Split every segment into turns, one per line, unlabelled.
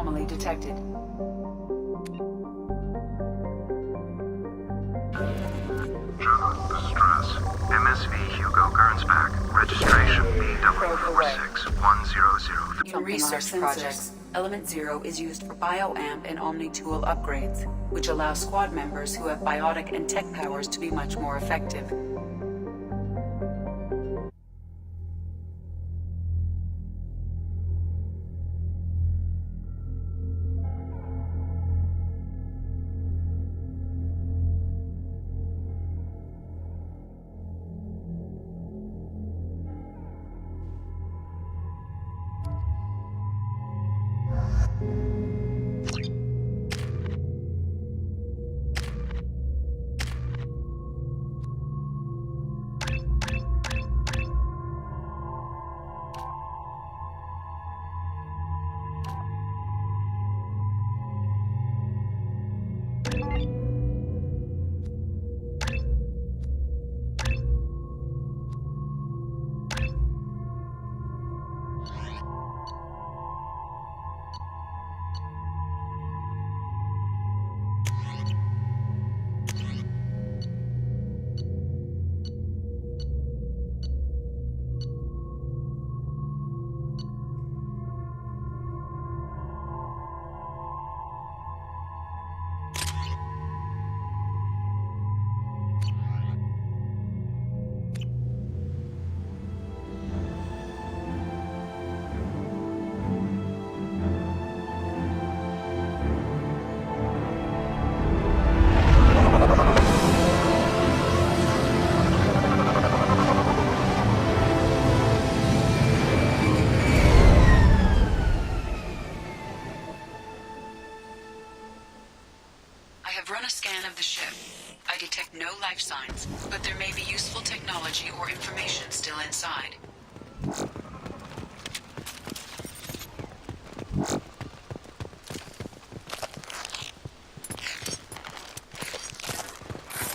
anomaly detected.
True, this is Dress. MSV Hugo Gernsback. Registration BW46100.
In research projects, Element Zero is used for bioamp and omni-tool upgrades, which allow squad members who have biotic and tech powers to be much more effective. No life signs, but there may be useful technology or information still inside.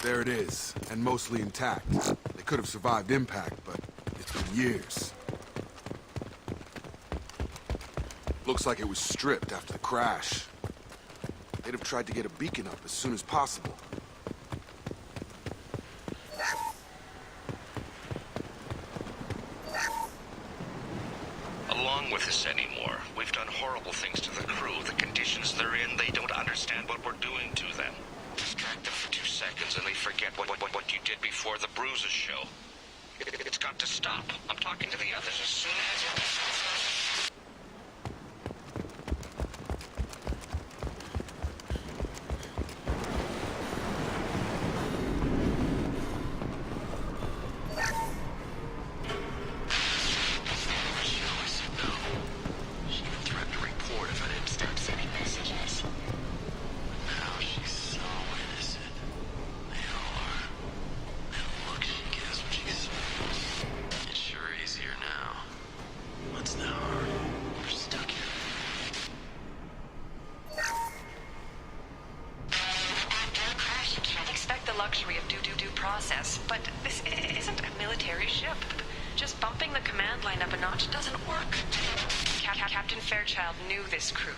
There it is, and mostly intact. They could have survived impact, but it's been years. Looks like it was stripped after the crash. They'd have tried to get a beacon up as soon as possible.
Along with this anymore. We've done horrible things to the crew. The conditions they're in, they don't understand what we're doing to them. Distract them for 2 seconds and they forget what you did before the bruises show. It's got to stop. I'm talking to the others as soon as...
luxury of due process, but this isn't a military ship. Just bumping the command line up a notch doesn't work. Captain Fairchild knew this crew.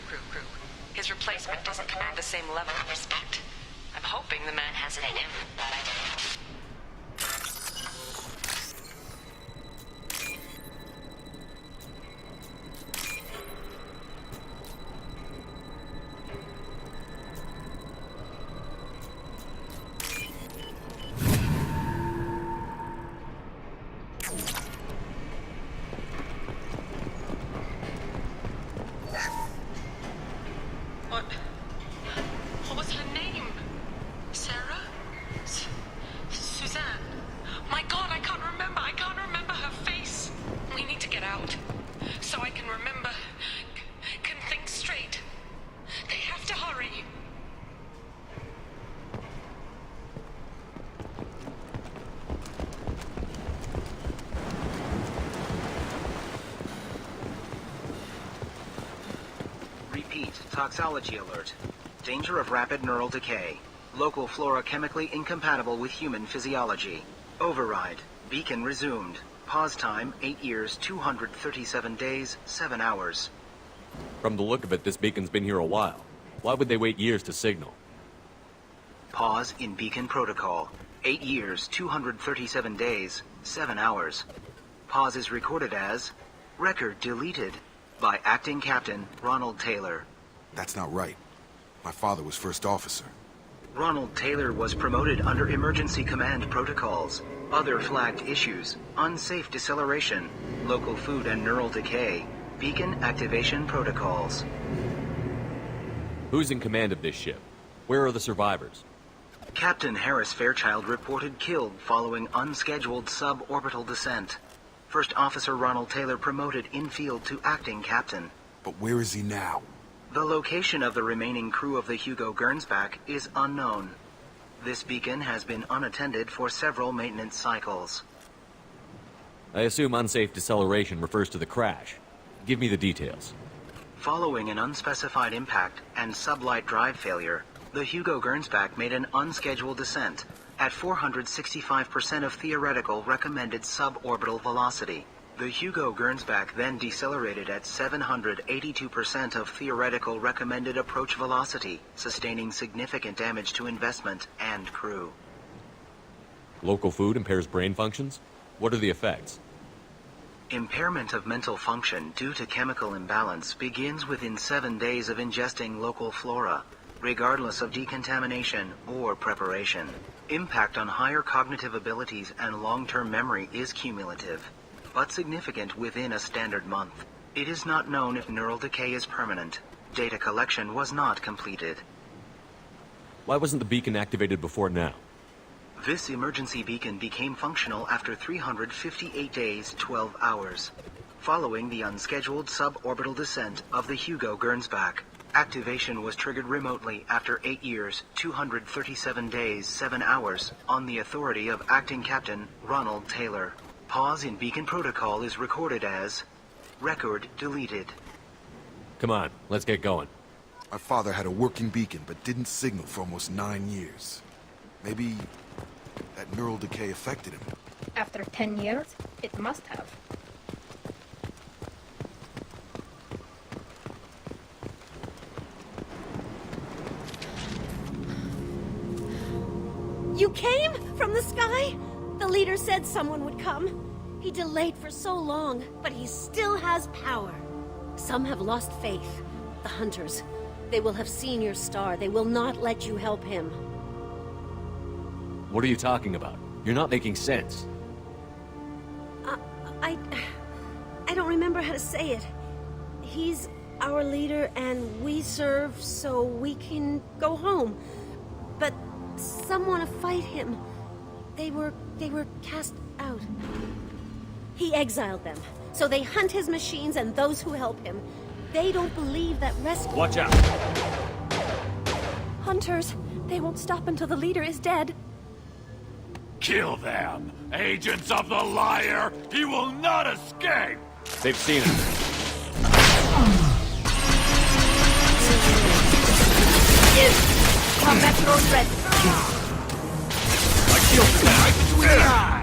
His replacement doesn't command the same level of respect. I'm hoping the man has it in him. What was her name? Sarah? Suzanne? My God, I can't remember her face. We need to get out. So I can remember, can think straight. They have to hurry.
Repeat, toxology alert. Danger of rapid neural decay. Local flora chemically incompatible with human physiology. Override. Beacon resumed. Pause time 8 years, 237 days, 7 hours.
From the look of it, this beacon's been here a while. Why would they wait years to signal?
Pause in beacon protocol. 8 years, 237 days, 7 hours. Pause is recorded as record deleted by Acting Captain Ronald Taylor.
That's not right. My father was first officer.
Ronald Taylor was promoted under emergency command protocols. Other flagged issues: unsafe deceleration, local food and neural decay, beacon activation protocols.
Who's in command of this ship? Where are the survivors?
Captain Harris Fairchild reported killed following unscheduled suborbital descent. First Officer Ronald Taylor promoted in-field to acting captain.
But where is he now?
The location of the remaining crew of the Hugo Gernsback is unknown. This beacon has been unattended for several maintenance cycles.
I assume unsafe deceleration refers to the crash. Give me the details.
Following an unspecified impact and sublight drive failure, the Hugo Gernsback made an unscheduled descent at 465% of theoretical recommended suborbital velocity. The Hugo Gernsback then decelerated at 782% of theoretical recommended approach velocity, sustaining significant damage to investment and crew.
Local food impairs brain functions? What are the effects?
Impairment of mental function due to chemical imbalance begins within 7 days of ingesting local flora, regardless of decontamination or preparation. Impact on higher cognitive abilities and long-term memory is cumulative, but significant within a standard month. It is not known if neural decay is permanent. Data collection was not completed.
Why wasn't the beacon activated before now?
This emergency beacon became functional after 358 days, 12 hours, following the unscheduled suborbital descent of the Hugo Gernsback. Activation was triggered remotely after 8 years, 237 days, 7 hours, on the authority of Acting Captain Ronald Taylor. Pause in beacon protocol is recorded as record deleted.
Come on, let's get going.
My father had a working beacon, but didn't signal for almost 9 years. Maybe that neural decay affected him.
After 10 years, it must have.
You came from the sky? The leader said someone would come. He delayed for so long, but he still has power. Some have lost faith. The hunters. They will have seen your star. They will not let you help him.
What are you talking about? You're not making sense.
I don't remember how to say it. He's our leader and we serve so we can go home. But some want to fight him. They were cast out. He exiled them, so they hunt his machines and those who help him. They don't believe that rescue...
Watch out!
Hunters, they won't stop until the leader is dead.
Kill them! Agents of the liar! He will not escape!
They've seen him.
Combat drones ready.
My shields are down! Right between the eyes!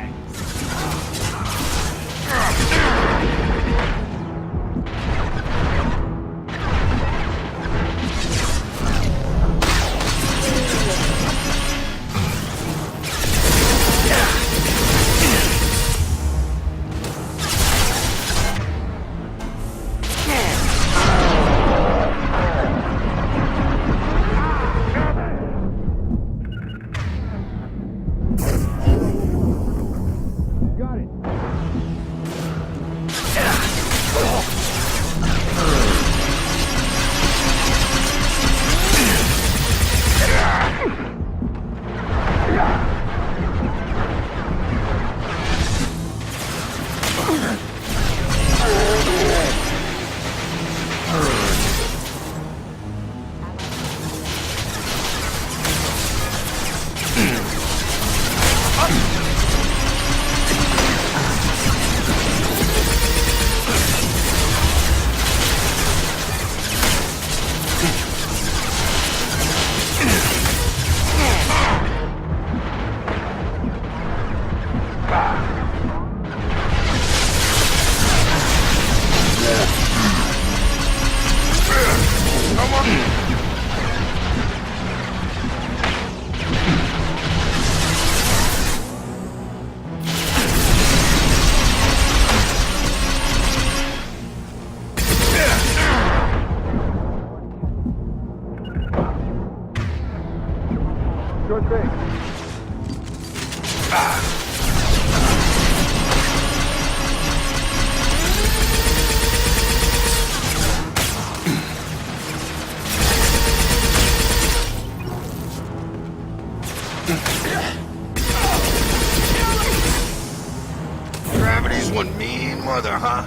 Gravity's one mean mother, huh?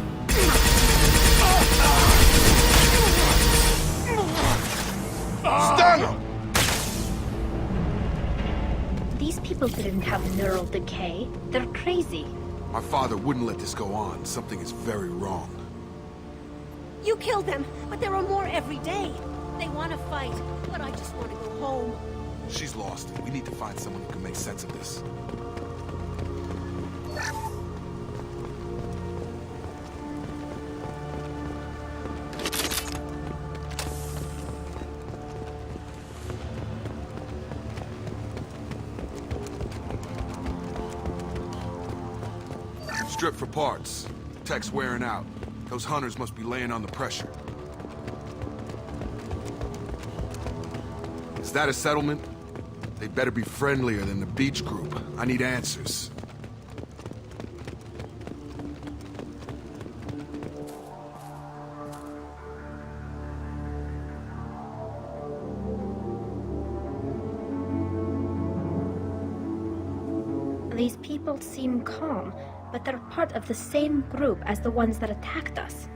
Stun him!
These people didn't have neural decay. They're crazy.
My father wouldn't let this go on. Something is very wrong.
You killed them, but there are more every day. They want to fight, but I just want to go home.
She's lost. We need to find someone who can make sense of this. Strip for parts. Tech's wearing out. Those hunters must be laying on the pressure. Is that a settlement? They better be friendlier than the beach group. I need answers.
These people seem calm, but they're part of the same group as the ones that attacked us.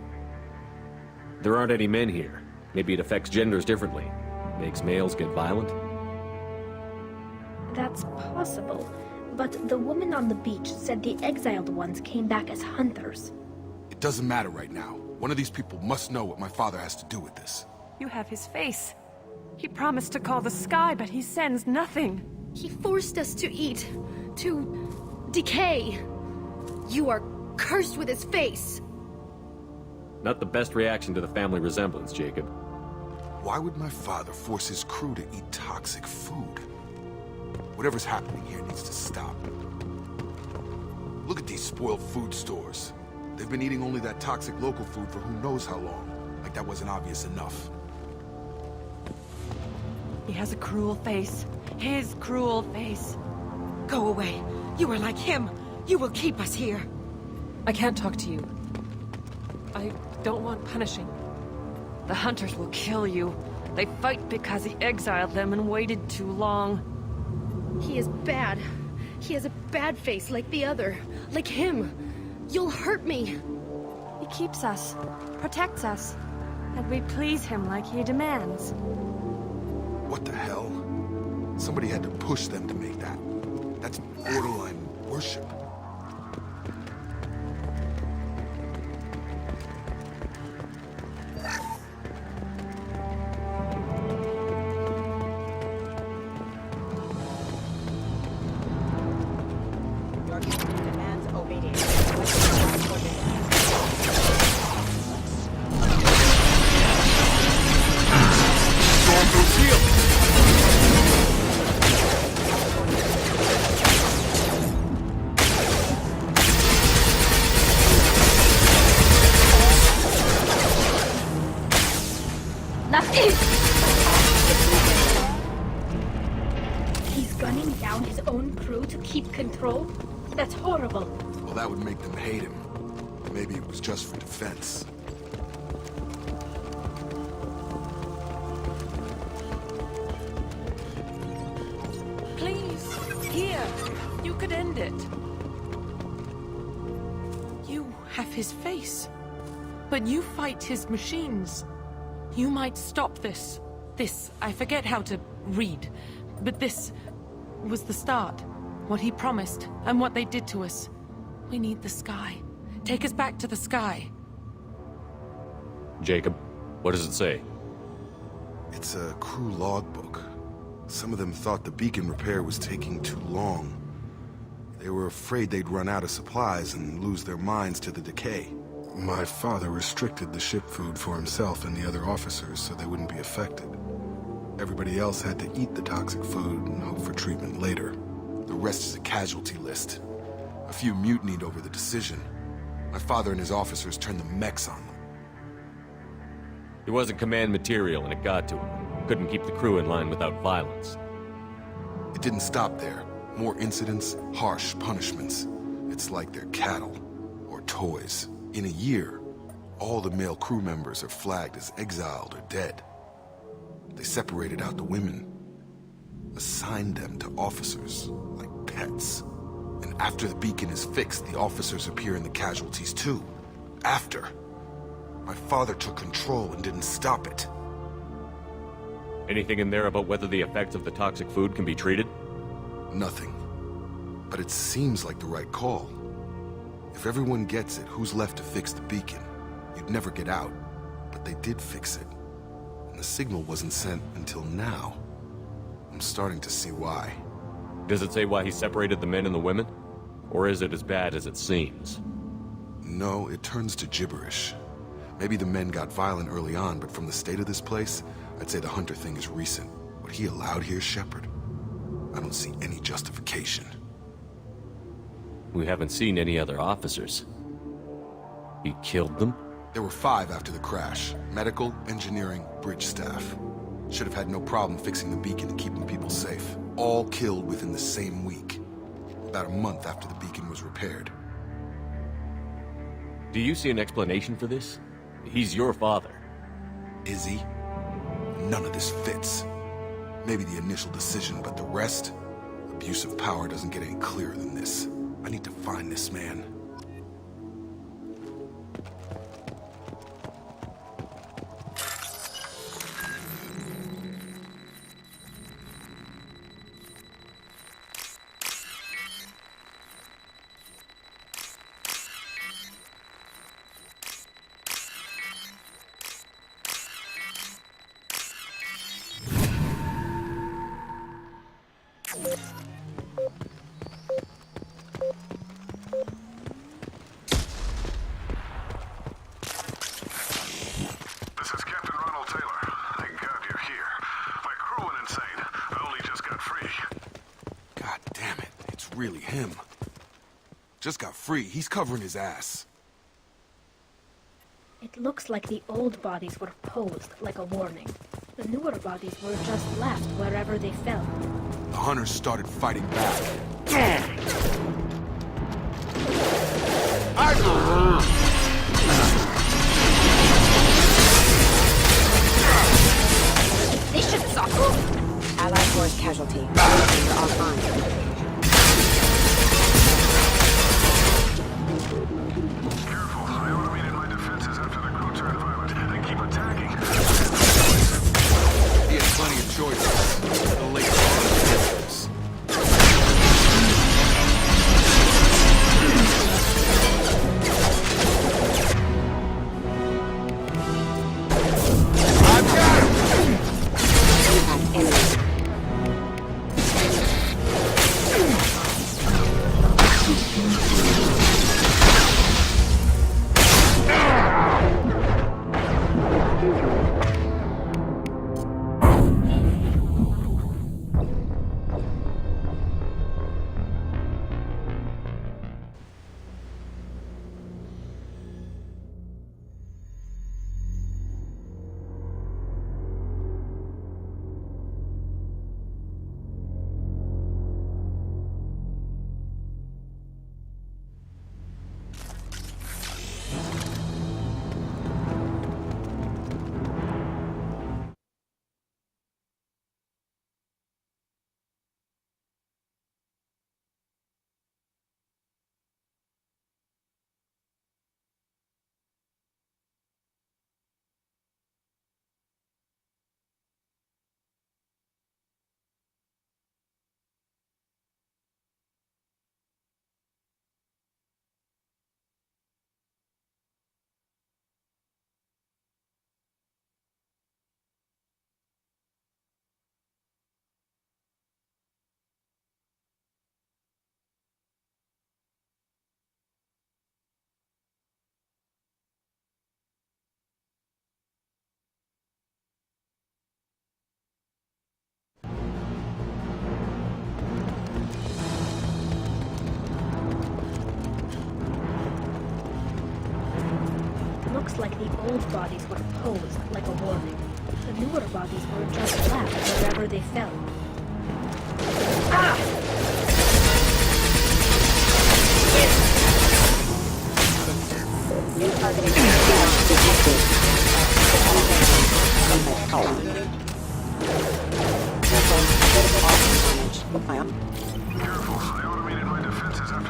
There aren't any men here. Maybe it affects genders differently. Makes males get violent?
That's possible, but the woman on the beach said the exiled ones came back as hunters.
It doesn't matter right now. One of these people must know what my father has to do with this.
You have his face. He promised to call the sky, but he sends nothing.
He forced us to eat, to decay. You are cursed with his face.
Not the best reaction to the family resemblance, Jacob.
Why would my father force his crew to eat toxic food? Whatever's happening here needs to stop. Look at these spoiled food stores. They've been eating only that toxic local food for who knows how long. Like that wasn't obvious enough.
He has a cruel face. His cruel face.
Go away. You are like him. You will keep us here.
I can't talk to you. I don't want punishing. The hunters will kill you. They fight because he exiled them and waited too long.
He is bad. He has a bad face like the other. Like him. You'll hurt me.
He keeps us, protects us, and we please him like he demands.
What the hell? Somebody had to push them to make that. That's borderline worship.
He's gunning down his own crew to keep control? That's horrible.
Well, that would make them hate him. Maybe it was just for defense.
Please, here. You could end it. You have his face. But you fight his machines. You might stop this. This, I forget how to read. But this was the start. What he promised, and what they did to us. We need the sky. Take us back to the sky.
Jacob, what does it say?
It's a crew logbook. Some of them thought the beacon repair was taking too long. They were afraid they'd run out of supplies and lose their minds to the decay. My father restricted the ship food for himself and the other officers so they wouldn't be affected. Everybody else had to eat the toxic food and hope for treatment later. The rest is a casualty list. A few mutinied over the decision. My father and his officers turned the mechs on them.
He wasn't command material and it got to him. Couldn't keep the crew in line without violence.
It didn't stop there. More incidents, harsh punishments. It's like they're cattle or toys. In a year, all the male crew members are flagged as exiled or dead. They separated out the women, assigned them to officers like pets. And after the beacon is fixed, the officers appear in the casualties too. After. My father took control and didn't stop it.
Anything in there about whether the effects of the toxic food can be treated?
Nothing. But it seems like the right call. If everyone gets it, who's left to fix the beacon? You'd never get out. But they did fix it. And the signal wasn't sent until now. I'm starting to see why.
Does it say why he separated the men and the women? Or is it as bad as it seems?
No, it turns to gibberish. Maybe the men got violent early on, but from the state of this place, I'd say the Hunter thing is recent. What he allowed here, Shepard, I don't see any justification.
We haven't seen any other officers. He killed them?
There were 5 after the crash. Medical, engineering, bridge staff. Should have had no problem fixing the beacon and keeping people safe. All killed within the same week. About a month after the beacon was repaired.
Do you see an explanation for this? He's your father.
Is he? None of this fits. Maybe the initial decision, but the rest? Abuse of power doesn't get any clearer than this. I need to find this man. Really him. Just got free. He's covering his ass.
It looks like the old bodies were posed like a warning. The newer bodies were just left wherever they fell.
The hunters started fighting back.
This should suck. Allied force casualty. You're offline.
Looks like the old bodies were posed like a warning. The newer bodies were just left wherever they fell.
New targeting detected.
Careful, I automated my defenses after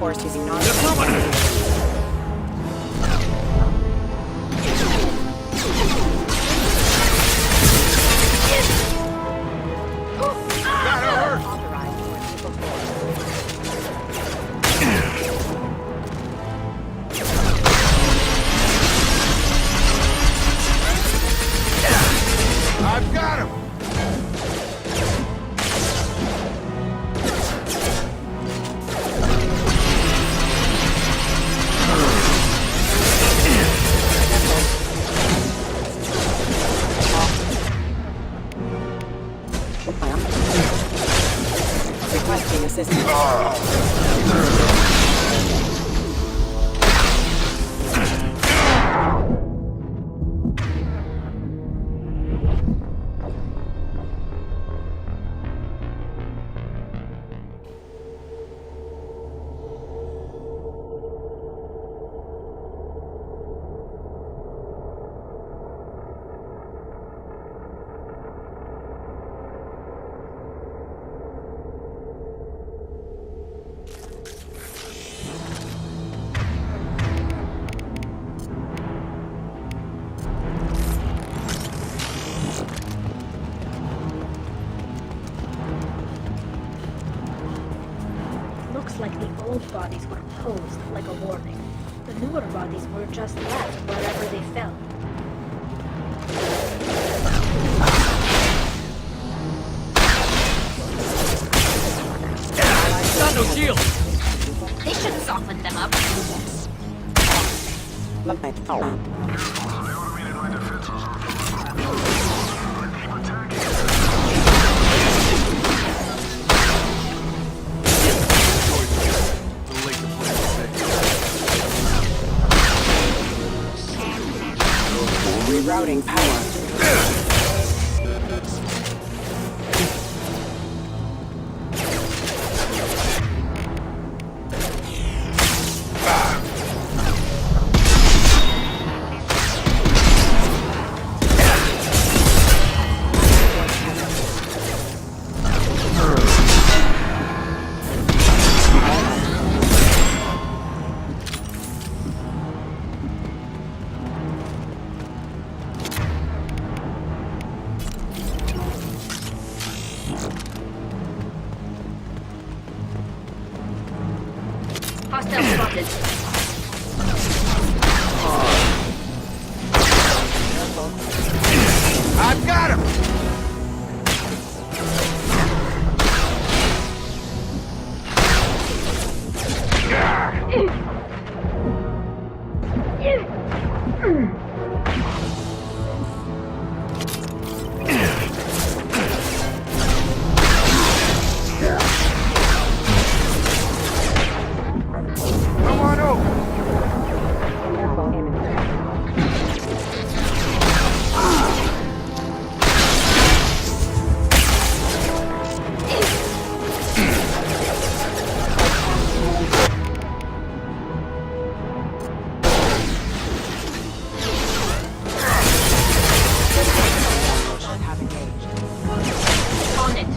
reinforced using non-
I've got him!
Requesting assistance.
Looks like the old bodies were posed like a warning. The newer bodies were just left wherever they fell.
Got no shield!
They should soften them up.
Rerouting power.
Hostile spotted.
I've got him! Come on over!
On it.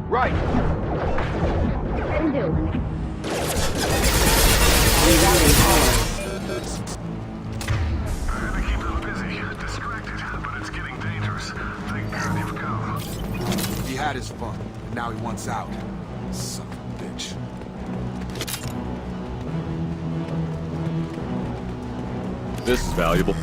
Right!
Can do.
Rerouting power.
I had to keep them busy, distracted, but it's getting dangerous. Thank God you've come.
He had his fun. Now he wants out. Son of a bitch.
This is valuable.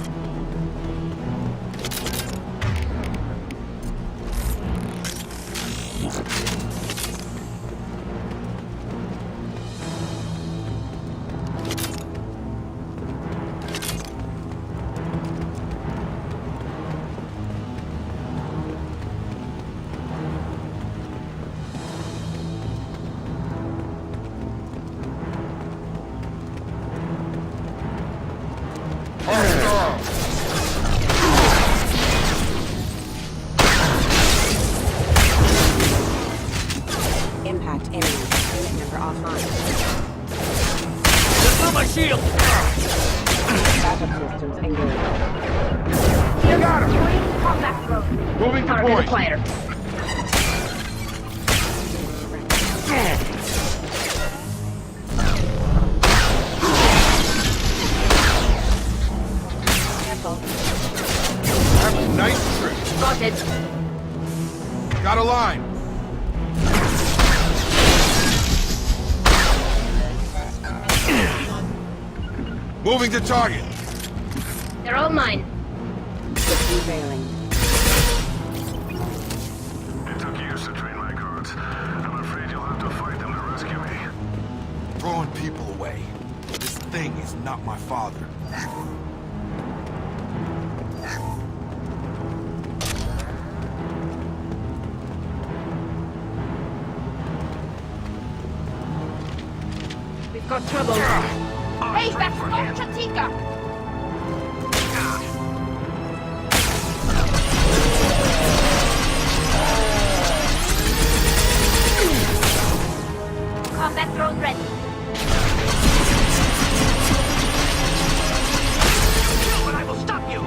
point.
Quieter.
Nice trick.
Spotted.
Got a line. Moving to target.
They're all mine.
Derailing.
It took years to train my guards. I'm afraid you'll have to fight them to rescue me.
Throwing people away. This thing is not my father.
We've got trouble. Hey, that's Chatika! Combat drone ready.
Kill, but I will stop you!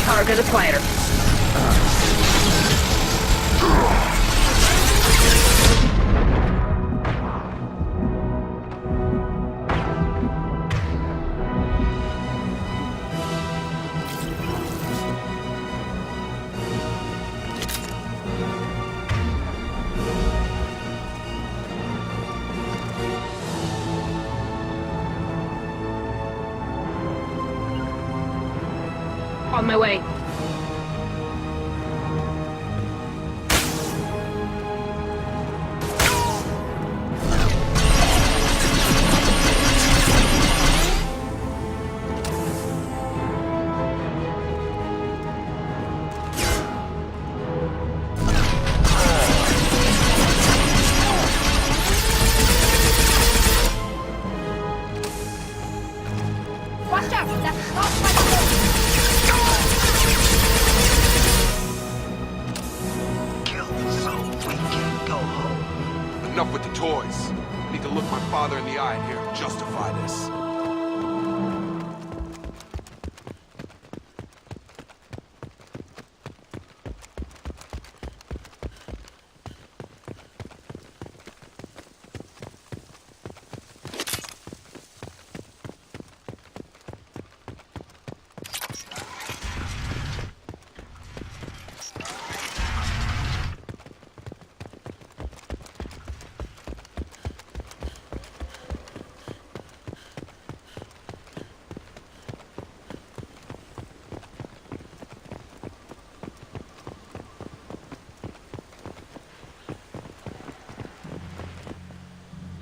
Target acquired. On my way. Watch out! That's not my
Enough with the toys. I need to look my father in the eye here and justify this.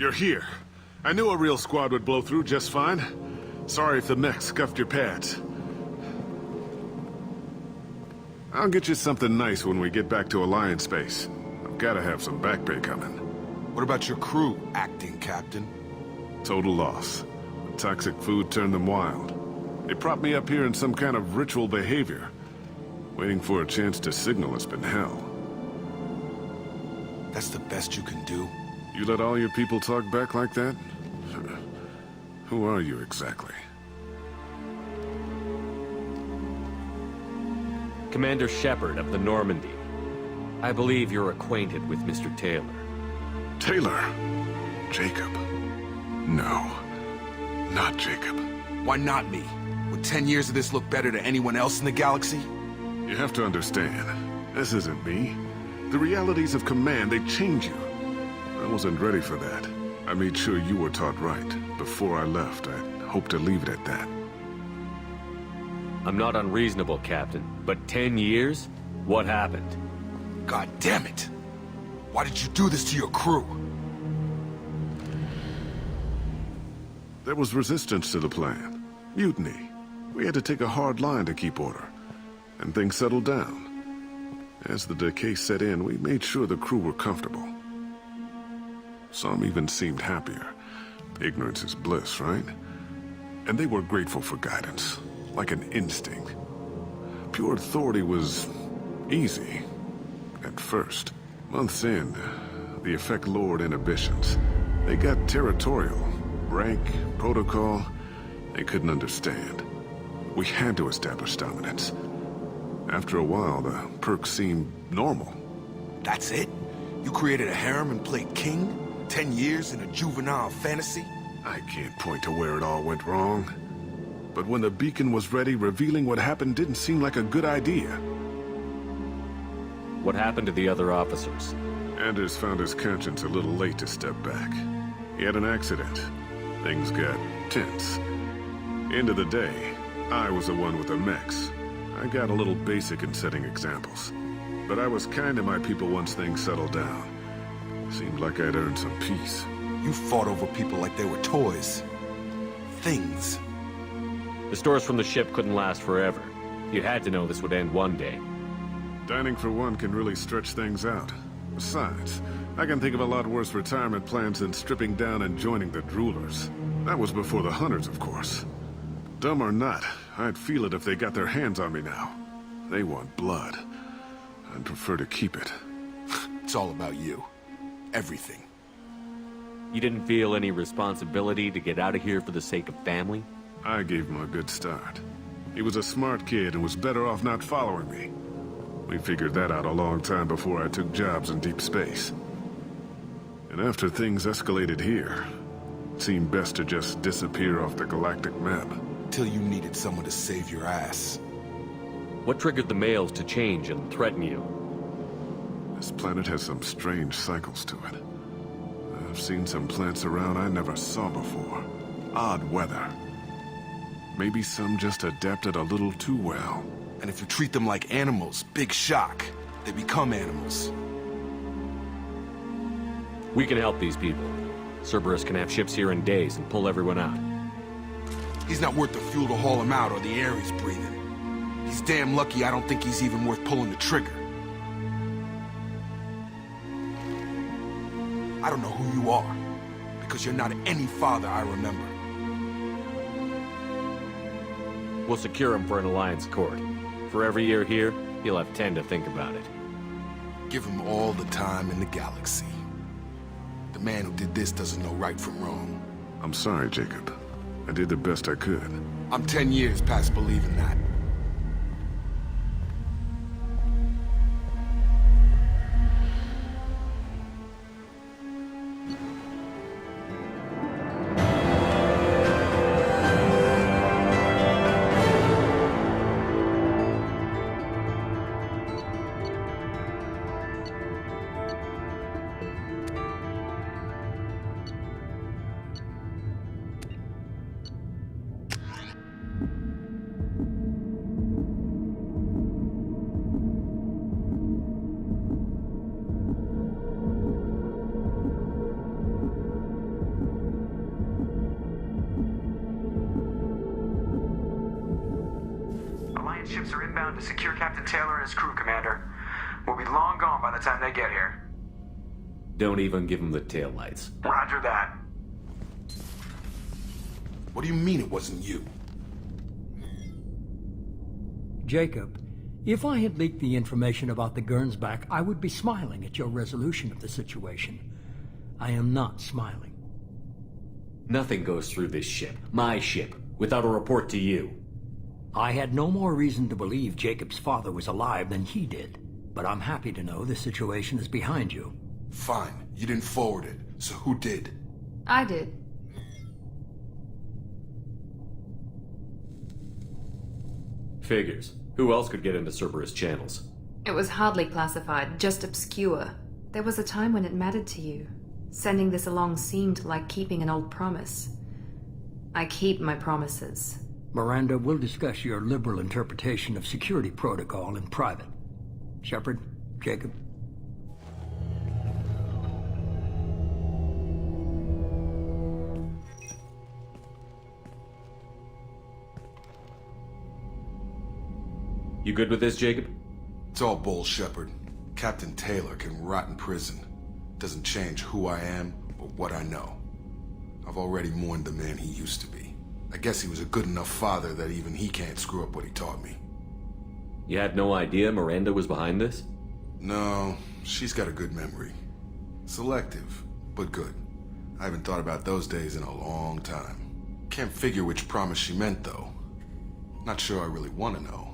You're here. I knew a real squad would blow through just fine. Sorry if the mech scuffed your pads. I'll get you something nice when we get back to Alliance base. I've gotta have some back pay coming.
What about your crew, acting captain?
Total loss. The toxic food turned them wild. They propped me up here in some kind of ritual behavior. Waiting for a chance to signal has been hell.
That's the best you can do?
You let all your people talk back like that? Who are you exactly?
Commander Shepard of the Normandy. I believe you're acquainted with Mr. Taylor.
Taylor? Jacob? No. Not Jacob.
Why not me? Would 10 years of this look better to anyone else in the galaxy?
You have to understand, this isn't me. The realities of command, they change you. I wasn't ready for that. I made sure you were taught right. Before I left, I hoped to leave it at that.
I'm not unreasonable, Captain, but 10 years? What happened?
God damn it! Why did you do this to your crew?
There was resistance to the plan. Mutiny. We had to take a hard line to keep order. And things settled down. As the decay set in, we made sure the crew were comfortable. Some even seemed happier. Ignorance is bliss, right? And they were grateful for guidance, like an instinct. Pure authority was easy, at first. Months in, the effect lowered inhibitions. They got territorial. Rank, protocol, they couldn't understand. We had to establish dominance. After a while, the perks seemed normal.
That's it? You created a harem and played king? 10 years in a juvenile fantasy?
I can't point to where it all went wrong. But when the beacon was ready, revealing what happened didn't seem like a good idea.
What happened to the other officers?
Anders found his conscience a little late to step back. He had an accident. Things got tense. End of the day, I was the one with the mechs. I got a little basic in setting examples. But I was kind to my people once things settled down. Seemed like I'd earned some peace.
You fought over people like they were toys. Things.
The stores from the ship couldn't last forever. You had to know this would end one day.
Dining for one can really stretch things out. Besides, I can think of a lot worse retirement plans than stripping down and joining the Droolers. That was before the Hunters, of course. Dumb or not, I'd feel it if they got their hands on me now. They want blood. I'd prefer to keep it.
It's all about you. Everything.
You didn't feel any responsibility to get out of here for the sake of family?
I gave him a good start. He was a smart kid and was better off not following me. We figured that out a long time before I took jobs in deep space. And after things escalated here, it seemed best to just disappear off the galactic map.
Till you needed someone to save your ass.
What triggered the males to change and threaten you?
This planet has some strange cycles to it. I've seen some plants around I never saw before. Odd weather. Maybe some just adapted a little too well.
And if you treat them like animals, big shock. They become animals.
We can help these people. Cerberus can have ships here in days and pull everyone out.
He's not worth the fuel to haul him out or the air he's breathing. He's damn lucky I don't think he's even worth pulling the trigger. I don't know who you are, because you're not any father I remember.
We'll secure him for an Alliance court. For every year here, he'll have 10 to think about it.
Give him all the time in the galaxy. The man who did this doesn't know right from wrong.
I'm sorry, Jacob. I did the best I could.
I'm 10 years past believing that.
to secure Captain Taylor and his crew, Commander. We'll be long gone by the time they get here.
Don't even give him the taillights.
Roger that.
What do you mean it wasn't you?
Jacob, if I had leaked the information about the Gernsback, I would be smiling at your resolution of the situation. I am not smiling.
Nothing goes through this ship, my ship, without a report to you.
I had no more reason to believe Jacob's father was alive than he did, but I'm happy to know the situation is behind you.
Fine, you didn't forward it, so who did?
I did.
Figures. Who else could get into Cerberus channels?
It was hardly classified, just obscure. There was a time when it mattered to you. Sending this along seemed like keeping an old promise. I keep my promises.
Miranda, we'll discuss your liberal interpretation of security protocol in private. Shepard, Jacob.
You good with this, Jacob?
It's all bull, Shepard. Captain Taylor can rot in prison. Doesn't change who I am or what I know. I've already mourned the man he used to be. I guess he was a good enough father that even he can't screw up what he taught me.
You had no idea Miranda was behind this?
No, she's got a good memory. Selective, but good. I haven't thought about those days in a long time. Can't figure which promise she meant, though. Not sure I really want to know.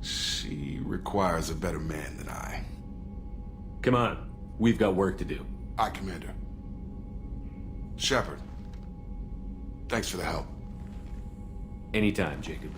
She requires a better man than I.
Come on, we've got work to do.
Aye, Commander. Shepard, thanks for the help.
Anytime, Jacob.